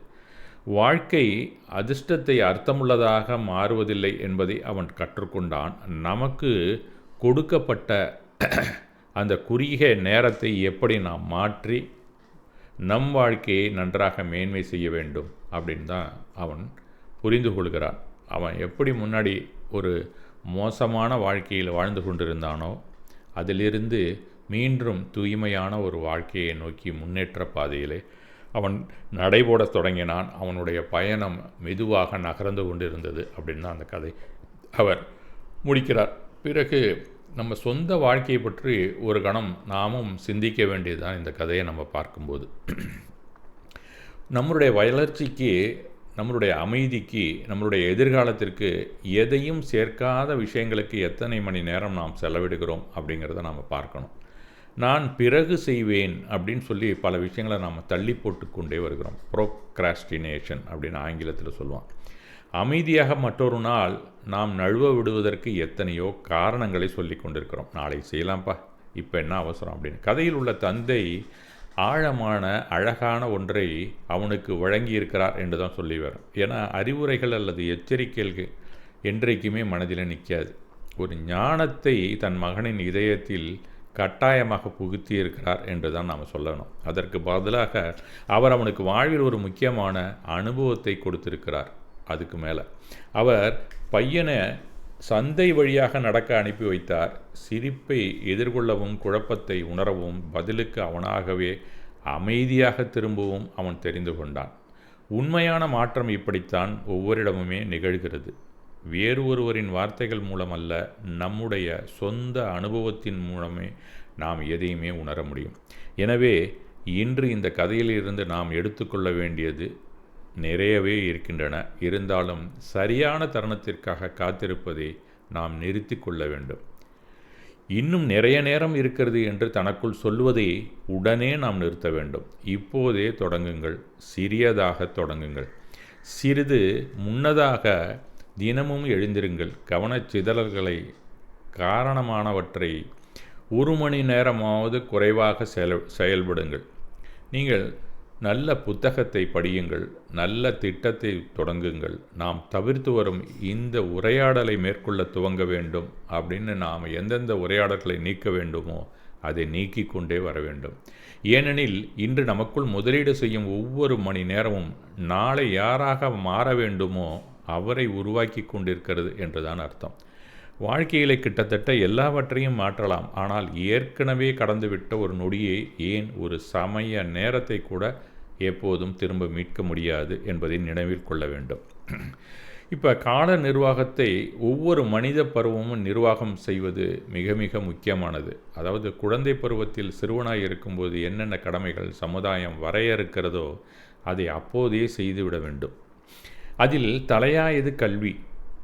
S1: வாழ்க்கை அதிர்ஷ்டத்தை அர்த்தமுள்ளதாக மாறுவதில்லை என்பதை அவன் கற்றுக்கொண்டான். நமக்கு கொடுக்கப்பட்ட அந்த குறுகிய நேரத்தை எப்படி நாம் மாற்றி நம் வாழ்க்கையை நன்றாக மேன்மை செய்ய வேண்டும் அப்படின்னு தான் அவன் புரிந்து கொள்கிறான். அவன் எப்படி முன்னாடி ஒரு மோசமான வாழ்க்கையில் வாழ்ந்து கொண்டிருந்தானோ அதிலிருந்து மீண்டும் தூய்மையான ஒரு வாழ்க்கையை நோக்கி முன்னேற்ற பாதையிலே அவன் நடைபோட தொடங்கினான். அவனுடைய பயணம் மெதுவாக நகர்ந்து கொண்டிருந்தது அப்படின்னு தான் அந்த கதை அவர் முடிக்கிறார். பிறகு நம்ம சொந்த வாழ்க்கையை பற்றி ஒரு கணம் நாமும் சிந்திக்க வேண்டியதுதான் இந்த கதையை நம்ம பார்க்கும்போது. நம்மளுடைய வளர்ச்சிக்கு, நம்மளுடைய அமைதிக்கு, நம்மளுடைய எதிர்காலத்திற்கு எதையும் சேர்க்காத விஷயங்களுக்கு எத்தனை மணி நேரம் நாம் செலவிடுகிறோம் அப்படிங்கிறத நாம் பார்க்கணும். நான் பிறகு செய்வேன் அப்படின்னு சொல்லி பல விஷயங்களை நாம் தள்ளி போட்டு கொண்டே வருகிறோம். ப்ரோக்ராஸ்டினேஷன் அப்படின்னு ஆங்கிலத்தில் சொல்லுவான். அமைதியாக மற்றொரு நாள் நாம் நழுவ விடுவதற்கு எத்தனையோ காரணங்களை சொல்லி கொண்டிருக்கிறோம். நாளை செய்யலாம்ப்பா, இப்போ என்ன அவசரம் அப்படின்னு. கதையில் உள்ள தந்தை ஆழமான அழகான ஒன்றை அவனுக்கு வழங்கியிருக்கிறார் என்று தான் சொல்லி வரும். ஏன்னா அறிவுரைகள் அல்லது எச்சரிக்கைகள் என்றைக்குமே மனதில் நிற்காது. ஒரு ஞானத்தை தன் மகனின் இதயத்தில் கட்டாயமாக புகுத்தியிருக்கிறார் என்று தான் நாம் சொல்லணும். அதற்கு பதிலாக அவர் அவனுக்கு வாழ்வில் ஒரு முக்கியமான அனுபவத்தை கொடுத்திருக்கிறார். அதுக்கு மேலே அவர் பையனை சந்தை வழியாக நடக்க அனுப்பி வைத்தார். சிரிப்பை எதிர்கொள்ளவும், குழப்பத்தை உணரவும், பதிலுக்கு அவனாகவே அமைதியாக திரும்பவும் அவன் தெரிந்து கொண்டான். உண்மையான மாற்றம் இப்படித்தான் ஒவ்வொருடமுமே நிகழ்கிறது. வேறு ஒருவரின் வார்த்தைகள் மூலமல்ல, நம்முடைய சொந்த அனுபவத்தின் மூலமே நாம் எதையுமே உணர முடியும். எனவே இன்று இந்த கதையிலிருந்து நாம் எடுத்துக்கொள்ள வேண்டியது நிறையவே இருக்கின்றன. இருந்தாலும் சரியான தருணத்திற்காக காத்திருப்பதை நாம் நிறுத்தி கொள்ள வேண்டும். இன்னும் நிறைய நேரம் இருக்கிறது என்று தனக்குள் சொல்வதை உடனே நாம் நிறுத்த வேண்டும். இப்போதே தொடங்குங்கள், சிறியதாக தொடங்குங்கள். சிறிது முன்னதாக தினமும் எழுந்திருங்கள். கவனச்சிதறல்களை காரணமானவற்றை 1 மணி நேரமாவது குறைவாக செயல்படுங்கள். நீங்கள் நல்ல புத்தகத்தை படியுங்கள், நல்ல திட்டத்தை தொடங்குங்கள். நாம் தவிர்த்து வரும் இந்த உரையாடலை மேற்கொள்ள துவங்க வேண்டும். அப்படின்னு நாம் எந்தெந்த உரையாடல்களை நீக்க வேண்டுமோ அதை நீக்கி கொண்டே வர வேண்டும். ஏனெனில் இன்று நமக்குள் முதலீடு செய்யும் ஒவ்வொரு மணி நேரமும் நாளை யாராக மாற வேண்டுமோ அவரை உருவாக்கி கொண்டிருக்கிறது என்றுதான் அர்த்தம். வாழ்க்கையிலே கிட்டத்தட்ட எல்லாவற்றையும் மாற்றலாம். ஆனால் ஏற்கனவே கடந்துவிட்ட ஒரு நொடியை, ஏன் ஒரு சமய நேரத்தை கூட எப்போதும் திரும்ப மீட்க முடியாது என்பதை நினைவில் கொள்ள வேண்டும். இப்போ கால நிர்வாகத்தை ஒவ்வொரு மனித பருவமும் நிர்வாகம் செய்வது மிக மிக முக்கியமானது. அதாவது குழந்தை பருவத்தில் சிறுவனாய் இருக்கும்போது என்னென்ன கடமைகள் சமுதாயம் வரையறுக்கிறதோ அதை அப்போதே செய்துவிட வேண்டும். அதில் தலையாயது கல்வி.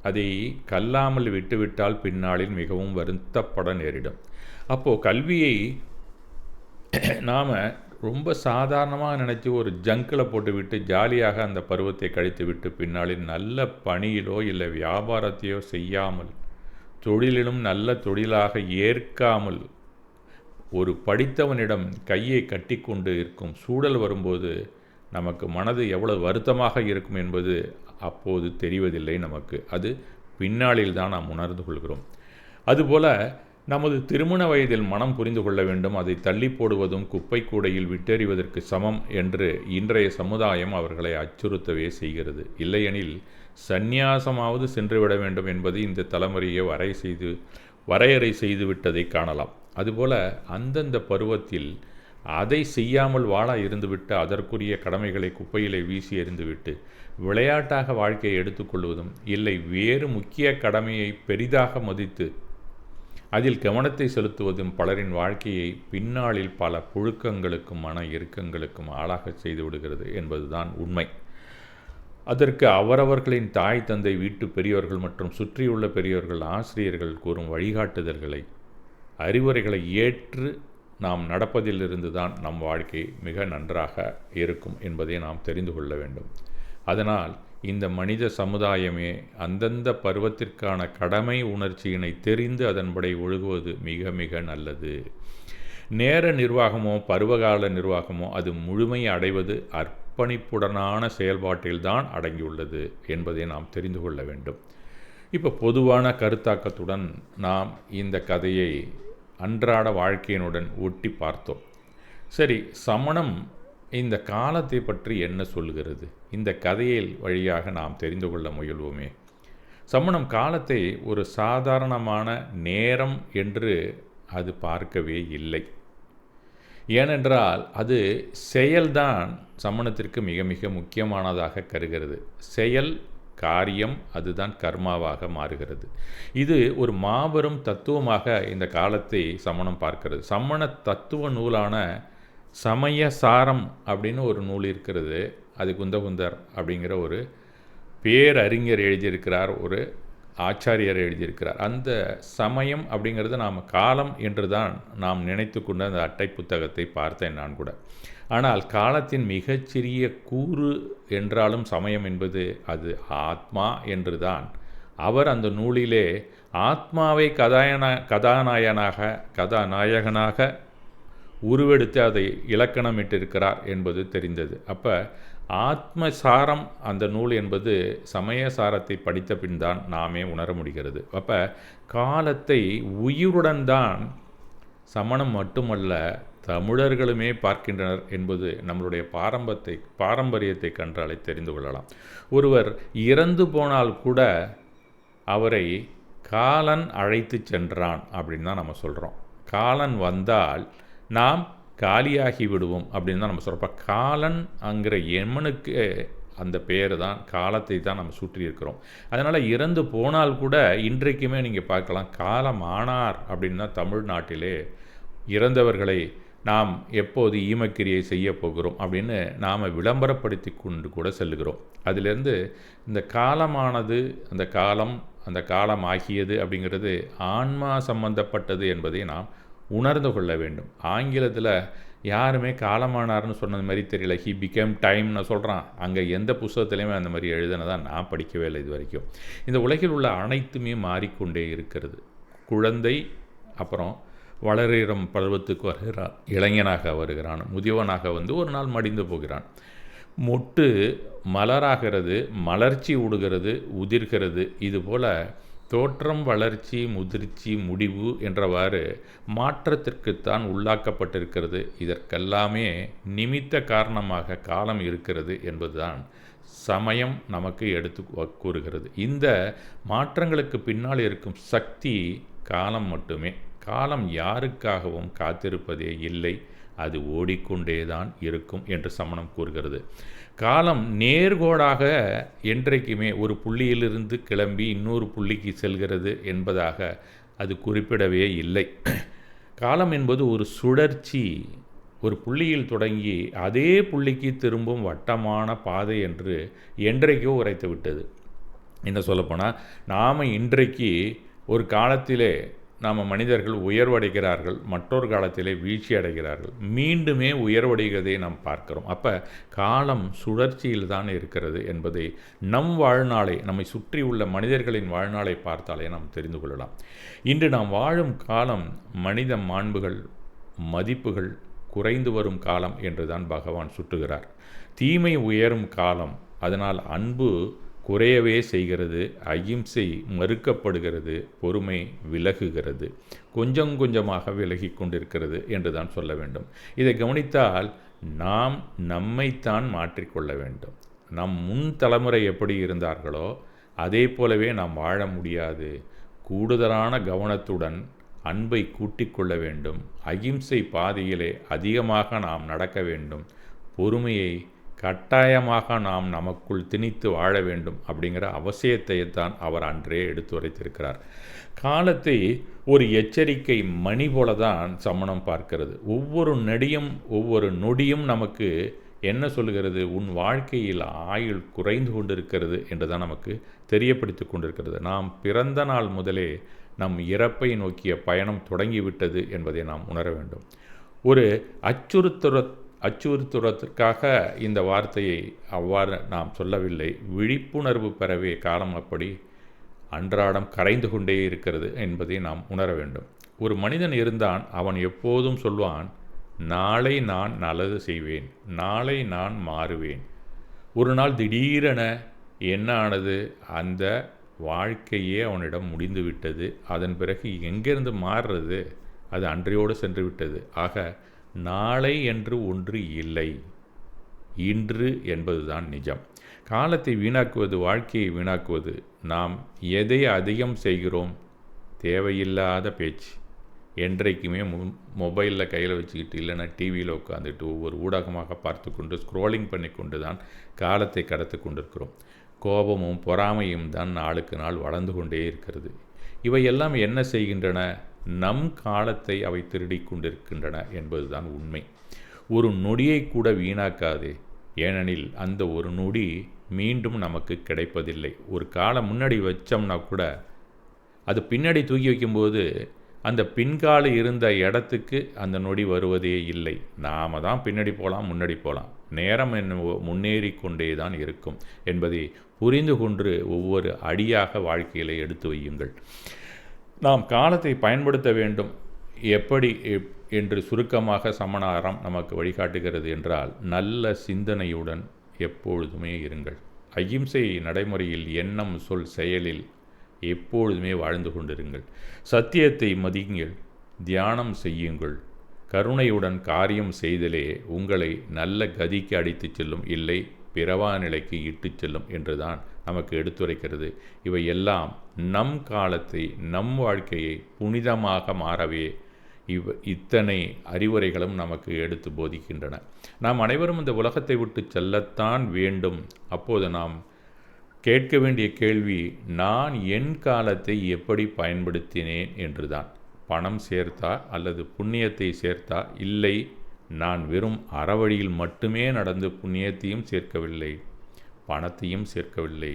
S1: அதை கல்லாமல் விட்டுவிட்டால் பின்னாளில் மிகவும் வருத்தப்பட நேரிடும். அப்போது கல்வியை நாம் ரொம்ப சாதாரணமாக நினச்சி ஒரு ஜங்கில் போட்டுவிட்டு ஜாலியாக அந்த பருவத்தை கழித்து விட்டு பின்னாளில் நல்ல பணியிலோ இல்லை வியாபாரத்தையோ செய்யாமல், தொழிலிலும் நல்ல தொழிலாக ஏற்காமல் ஒரு படித்தவனிடம் கையை கட்டி கொண்டு இருக்கும் சூழல் வரும்போது நமக்கு மனது எவ்வளவு வருத்தமாக இருக்கும் என்பது அப்போது தெரிவதில்லை நமக்கு. அது பின்னாளில் தான் நாம் உணர்ந்து கொள்கிறோம். அதுபோல் நமது திருமண வயதில் மனம் புரிந்து கொள்ள வேண்டும். அதை தள்ளி போடுவதும் குப்பை கூடையில் விட்டெறிவதற்கு சமம் என்று இன்றைய சமுதாயம் அவர்களை அச்சுறுத்தவே செய்கிறது. இல்லையெனில் சந்நியாசமாவது சென்றுவிட வேண்டும் என்பது இந்த தலைமுறையை வரையறை செய்துவிட்டதை காணலாம். அதுபோல் அந்தந்த பருவத்தில் அதை செய்யாமல் வாழ இருந்துவிட்டு அதற்குரிய கடமைகளை குப்பையிலே வீசி எறிந்துவிட்டு விளையாட்டாக வாழ்க்கையை எடுத்துக்கொள்வதும் இல்லை வேறு முக்கிய கடமையை பெரிதாக மதித்து அதில் கவனத்தை செலுத்துவதும் பலரின் வாழ்க்கையை பின்னாளில் பல புழுக்கங்களுக்கும் மன இறுக்கங்களுக்கும் ஆளாக செய்து விடுகிறது என்பதுதான் உண்மை. அதற்கு அவரவர்களின் தாய் தந்தை வீட்டு பெரியோர்கள் மற்றும் சுற்றியுள்ள பெரியோர்கள் ஆசிரியர்கள் கூறும் வழிகாட்டுதல்களை அறிவுரைகளை ஏற்று நாம் நடப்பதிலிருந்து தான் நம் வாழ்க்கை மிக நன்றாக இருக்கும் என்பதை நாம் தெரிந்து கொள்ள வேண்டும். அதனால் இந்த மனித சமுதாயமே அந்தந்த பருவத்திற்கான கடமை உணர்ச்சியினை தெரிந்து அதன்படி ஒழுகுவது மிக மிக நல்லது. நேர நிர்வாகமோ பருவகால நிர்வாகமோ அது முழுமை அடைவது அர்ப்பணிப்புடனான செயல்பாட்டில்தான் அடங்கியுள்ளது என்பதை நாம் தெரிந்து கொள்ள வேண்டும். இப்போ பொதுவான கருத்தாக்கத்துடன் நாம் இந்த கதையை அன்றாட வாழ்க்கையினுடன் ஒட்டி பார்த்தோம். சரி, சமணம் இந்த காலத்தை பற்றி என்ன சொல்கிறது? இந்த கதையில் வழியாக நாம் தெரிந்து கொள்ள முயல்வோமே. சமணம் காலத்தை ஒரு சாதாரணமான நேரம் என்று அது பார்க்கவே இல்லை. ஏனென்றால் அது செயல்தான் சமணத்திற்கு மிக மிக முக்கியமானதாக கருகிறது. செயல் காரியம் அதுதான் கர்மாவாக மாறுகிறது. இது ஒரு மாபெரும் தத்துவமாக இந்த காலத்தை சமணம் பார்க்கிறது. சமண தத்துவ நூலான சமய சாரம் அப்படின்னு ஒரு நூல் இருக்கிறது. அது குந்தகுந்தர் அப்படிங்கிற ஒரு பேரறிஞர் எழுதியிருக்கிறார், ஒரு ஆச்சாரியர் எழுதியிருக்கிறார். அந்த சமயம் அப்படிங்கிறது நாம் காலம் என்று தான் நாம் நினைத்து கொண்ட அந்த அட்டை புத்தகத்தை பார்த்தேன் நான் கூட. ஆனால் காலத்தின் மிகச்சிறிய கூறு என்றாலும் சமயம் என்பது அது ஆத்மா என்று தான் அவர் அந்த நூலிலே ஆத்மாவை கதாநாயகனாக உருவெடுத்து அதை இலக்கணமிட்டிருக்கிறார் என்பது தெரிந்தது. அப்போ ஆத்மசாரம் அந்த நூல் என்பது சமயசாரத்தை படித்த பின் தான் நாமே உணர முடிகிறது. அப்போ காலத்தை உயிருடன் தான் சமணம் மட்டுமல்ல தமிழர்களுமே பார்க்கின்றனர் என்பது நம்மளுடைய பாரம்பரியத்தை கண்டாலே தெரிந்து கொள்ளலாம். ஒருவர் இறந்து போனால் கூட அவரை காலன் அழைத்து சென்றான் அப்படின்னு தான் நம்ம சொல்கிறோம். காலன் வந்தால் நாம் காலியாகி விடுவோம் அப்படின்னு தான் நம்ம சொல்கிறோம். இப்போ காலன் அங்கிற எம்மனுக்கு அந்த பேர் தான், காலத்தை தான் நம்ம சுற்றியிருக்கிறோம். அதனால் இறந்து போனால் கூட இன்றைக்குமே நீங்கள் பார்க்கலாம் காலம் ஆனார் அப்படின்னு தான் தமிழ்நாட்டிலே இறந்தவர்களை நாம் எப்போது ஈமக்கிரியை செய்ய போகிறோம் அப்படின்னு நாம் விளம்பரப்படுத்தி கொண்டு கூட செல்லுகிறோம். அதிலிருந்து இந்த காலமானது அந்த காலம் ஆகியது அப்படிங்கிறது ஆன்மா சம்பந்தப்பட்டது என்பதை நாம் உணர்ந்து கொள்ள வேண்டும். ஆங்கிலத்தில் யாருமே காலமானார்னு சொன்னது மாதிரி தெரியல. ஹி பிகேம் டைம்னு சொல்கிறான். அங்கே எந்த புத்தகத்துலேயுமே அந்த மாதிரி எழுதுனதான் நான் படிக்கவே இல்லை இது வரைக்கும். இந்த உலகில் உள்ள அனைத்துமே மாறிக்கொண்டே இருக்கிறது. குழந்தை அப்புறம் வளரும் பருவத்துக்கு வருகிறான், இளைஞனாக வருகிறான், முதியவனாக வந்து ஒரு நாள் மடிந்து போகிறான். மொட்டு மலராகிறது, மலர்ச்சி விடுகிறது, உதிர்கிறது. இதுபோல் தோற்றம், வளர்ச்சி, முதிர்ச்சி, முடிவு என்றவாறு மாற்றத்திற்குத்தான் உள்ளாக்கப்பட்டிருக்கிறது. இதற்கெல்லாமே நிமித்த காரணமாக காலம் இருக்கிறது என்பதுதான் சமயம் நமக்கு எடுத்து கூறுகிறது. இந்த மாற்றங்களுக்கு பின்னால் இருக்கும் சக்தி காலம் மட்டுமே. காலம் யாருக்காகவும் காத்திருப்பதே இல்லை, அது ஓடிக்கொண்டேதான் இருக்கும் என்று சமணம் கூறுகிறது. காலம் நேர்கோடாக என்றைக்குமே ஒரு புள்ளியிலிருந்து கிளம்பி இன்னொரு புள்ளிக்கு செல்கிறது என்பதாக அது குறிப்பிடவே இல்லை. காலம் என்பது ஒரு சுழற்சி. ஒரு புள்ளியில் தொடங்கி அதே புள்ளிக்கு திரும்பும் வட்டமான பாதை என்று என்றைக்கோ உரைத்து விட்டது. என்ன சொல்லப்போனால், நாம் இன்றைக்கு ஒரு காலத்திலே நாம் மனிதர்கள் உயர்வடைகிறார்கள், மற்றொரு காலத்திலே வீழ்ச்சி அடைகிறார்கள், மீண்டுமே உயர்வடைகிறதை நாம் பார்க்கிறோம். அப்போ காலம் சுழற்சியில் தான் இருக்கிறது என்பதை நம் வாழ்நாளை, நம்மை சுற்றி உள்ள மனிதர்களின் வாழ்நாளை பார்த்தாலே நாம் தெரிந்து கொள்ளலாம். இன்று நாம் வாழும் காலம் மனித மாண்புகள், மதிப்புகள் குறைந்து வரும் காலம் என்றுதான் பகவான் சுட்டுகிறார். தீமை உயரும் காலம், அதனால் அன்பு குறையவே செய்கிறது, அகிம்சை மறுக்கப்படுகிறது, பொறுமை விலகுகிறது, கொஞ்சம் கொஞ்சமாக விலகி கொண்டிருக்கிறது என்று தான் சொல்ல வேண்டும். இதை கவனித்தால் நாம் நம்மைத்தான் மாற்றிக்கொள்ள வேண்டும். நம் முன் தலைமுறை எப்படி இருந்தார்களோ அதே போலவே நாம் வாழ முடியாது. கூடுதலான கவனத்துடன் அன்பை கூட்டிக் கொள்ள வேண்டும். அகிம்சை பாதையிலே அதிகமாக நாம் நடக்க வேண்டும். பொறுமையை கட்டாயமாக நாம் நமக்குள் திணித்து வாழ வேண்டும் அப்படிங்கிற அவசியத்தை தான் அவர் அன்றே எடுத்துரைத்திருக்கிறார். காலத்தை ஒரு எச்சரிக்கை மணி போல தான் சமணம் பார்க்கிறது. ஒவ்வொரு ஒவ்வொரு நொடியும் நமக்கு என்ன சொல்கிறது? உன் வாழ்க்கையில் ஆயுள் குறைந்து கொண்டிருக்கிறது என்று தான் நமக்கு தெரியப்படுத்தி கொண்டிருக்கிறது. நாம் பிறந்த நாள் முதலே நம் இறப்பை நோக்கிய பயணம் தொடங்கிவிட்டது என்பதை நாம் உணர வேண்டும். ஒரு அச்சுறுத்துறதுக்காக இந்த வார்த்தையை அவ்வாறு நாம் சொல்லவில்லை. விழிப்புணர்வு பெறவே காலம் அப்படி அன்றாடம் கரைந்து கொண்டே இருக்கிறது என்பதை நாம் உணர வேண்டும். ஒரு மனிதன் இருந்தான், அவன் எப்போதும் சொல்வான், நாளை நான் நல்லது செய்வேன், நாளை நான் மாறுவேன். ஒரு நாள் திடீரென என்ன ஆனது? அந்த வாழ்க்கையே அவனிடம் முடிந்து விட்டது. அதன் பிறகு எங்கேருந்து மாறுறது? அது அன்றையோடு சென்று விட்டது. ஆக நாளை என்று ஒன்று இல்லை, இன்று என்பதுதான் நிஜம். காலத்தை வீணாக்குவது வாழ்க்கையை வீணாக்குவது. நாம் எதை அதிகம் செய்கிறோம்? தேவையில்லாத பேச்சு. என்றைக்குமே மொபைலில் கையில் வச்சுக்கிட்டு இல்லைன்னா டிவியில் உட்காந்துட்டு ஒவ்வொரு ஊடகமாக பார்த்து கொண்டு ஸ்க்ரோலிங் பண்ணி கொண்டு தான் காலத்தை கடத்து கொண்டிருக்கிறோம். கோபமும் பொறாமையும் தான் நாளுக்கு நாள் வளர்ந்து கொண்டே இருக்கிறது. இவையெல்லாம் என்ன செய்கின்றன? நம் காலத்தை அவை திருடி கொண்டிருக்கின்றன என்பதுதான் உண்மை. ஒரு நொடியை கூட வீணாக்காதே. ஏனெனில் அந்த ஒரு நொடி மீண்டும் நமக்கு கிடைப்பதில்லை. ஒரு காலம் முன்னாடி வச்சோம்னா கூட அது பின்னாடி தூக்கி வைக்கும்போது அந்த பின்கால இருந்த இடத்துக்கு அந்த நொடி வருவதே இல்லை. நாம் தான் பின்னாடி போகலாம், முன்னாடி போகலாம். நேரம் முன்னேறி கொண்டே தான் இருக்கும் என்பதை புரிந்து கொண்டு ஒவ்வொரு அடியாக வாழ்க்கையில் எடுத்து வையுங்கள். நாம் காலத்தை பயன்படுத்த வேண்டும். எப்படி என்று சுருக்கமாக சமணாரம் நமக்கு வழிகாட்டுகிறது என்றால், நல்ல சிந்தனையுடன் எப்பொழுதுமே இருங்கள். அகிம்சை நடைமுறையில் எண்ணம், சொல், செயலில் எப்பொழுதுமே வாழ்ந்து கொண்டிருங்கள். சத்தியத்தை மதியுங்கள், தியானம் செய்யுங்கள். கருணையுடன் காரியம் செய்தலே உங்களை நல்ல கதிக்கு அடித்துச் செல்லும், இல்லை பிறவா நிலைக்கு இட்டுச் செல்லும் என்றுதான் நமக்கு எடுத்துரைக்கிறது. இவை எல்லாம் நம் காலத்தை, நம் வாழ்க்கையை புனிதமாக மாறவே இத்தனை அறிவுரைகளும் நமக்கு எடுத்து போதிக்கின்றன. நாம் அனைவரும் இந்த உலகத்தை விட்டு செல்லத்தான் வேண்டும். அப்போது நாம் கேட்க வேண்டிய கேள்வி, நான் என் காலத்தை எப்படி பயன்படுத்தினேன் என்றுதான். பணம் சேர்த்தா அல்லது புண்ணியத்தை சேர்த்தா? இல்லை, நான் வெறும் அறவழியில் மட்டுமே நடந்து புண்ணியத்தையும் சேர்க்கவில்லை, பணத்தையும் சேர்க்கவில்லை,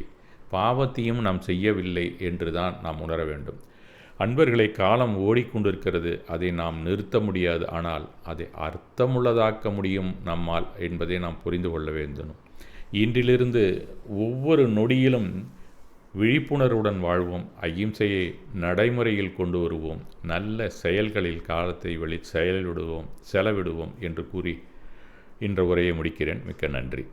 S1: பாவத்தையும் நாம் செய்யவில்லை என்றுதான் நாம் உணர வேண்டும். அன்பர்களை, காலம் ஓடிக்கொண்டிருக்கிறது. அதை நாம் நிறுத்த முடியாது. ஆனால் அதை அர்த்தமுள்ளதாக்க முடியும் நம்மால் என்பதை நாம் புரிந்து கொள்ள வேண்டும். இன்றிலிருந்து ஒவ்வொரு நொடியிலும் விழிப்புணர்வுடன் வாழ்வோம். அகிம்சையை நடைமுறையில் கொண்டு வருவோம். நல்ல செயல்களில் காலத்தை செலவிடுவோம் என்று கூறி இன்ற உரையை முடிக்கிறேன். மிக்க நன்றி.